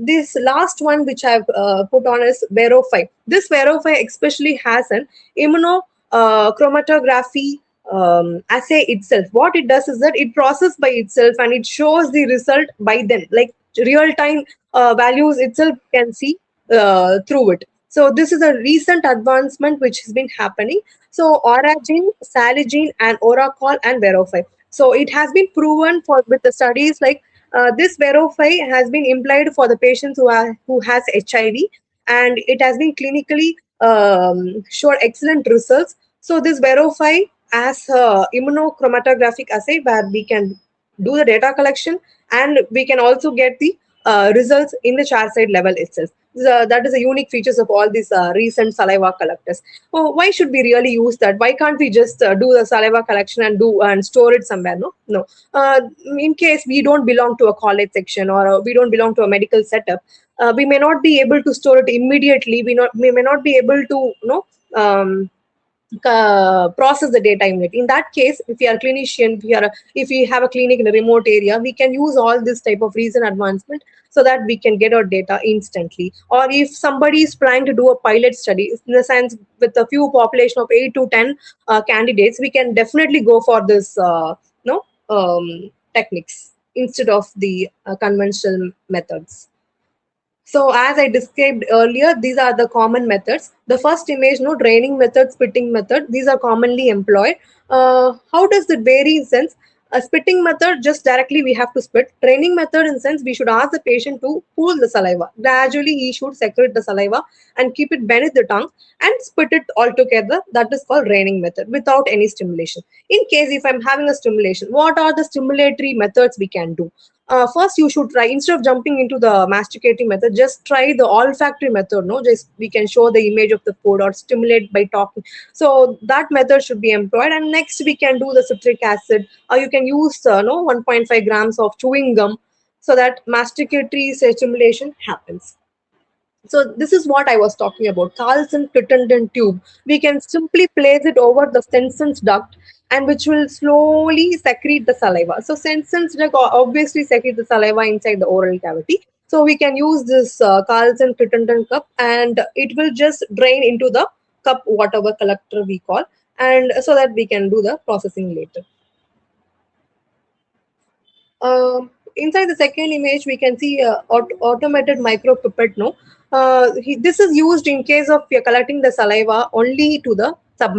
this last one which I've put on is Verify. This Verify especially has an immunochromatography assay itself. What it does is that it processes by itself and it shows the result by then, like real time values itself can see through it. So this is a recent advancement which has been happening. So Oragene, Saligene, and Oracol and Verify. So it has been proven for with the studies like this Verify has been employed for the patients who has HIV, and it has been clinically showed excellent results. So this Verify as a immunochromatographic assay where we can do the data collection and we can also get the results in the char side level itself. That is a unique features of all these recent saliva collectors. Oh, why should we really use that? Why can't we just do the saliva collection and do and store it somewhere? No. In case we don't belong to a college section or we don't belong to a medical setup, we may not be able to store it immediately. We may not be able to process the data immediately. In that case, if we are a clinician, if we have a clinic in a remote area, we can use all this type of recent advancement so that we can get our data instantly. Or if somebody is planning to do a pilot study, in the sense with a few population of 8 to 10 candidates, we can definitely go for this techniques instead of the conventional methods. So as I described earlier, these are the common methods. The first image, no, draining method, spitting method, these are commonly employed. How does it vary in sense? A spitting method, just directly we have to spit. Draining method in sense, we should ask the patient to pull the saliva. Gradually, he should secrete the saliva and keep it beneath the tongue and spit it all together. That is called draining method without any stimulation. In case if I'm having a stimulation, what are the stimulatory methods we can do? First you should try, instead of jumping into the masticating method, just try the olfactory method. No, just we can show the image of the food or stimulate by talking. So that method should be employed. And next we can do the citric acid, or you can use 1.5 grams of chewing gum so that masticatory stimulation happens. So this is what I was talking about, Carlson Crittenden tube. We can simply place it over the Senson's duct and which will slowly secrete the saliva. So Senson's duct obviously secrete the saliva inside the oral cavity. So we can use this Carlson Crittenden cup and it will just drain into the cup, whatever collector we call, and so that we can do the processing later. Inside the second image, we can see automated micropipette. No, this is used in case of we are collecting the saliva only to the submarine.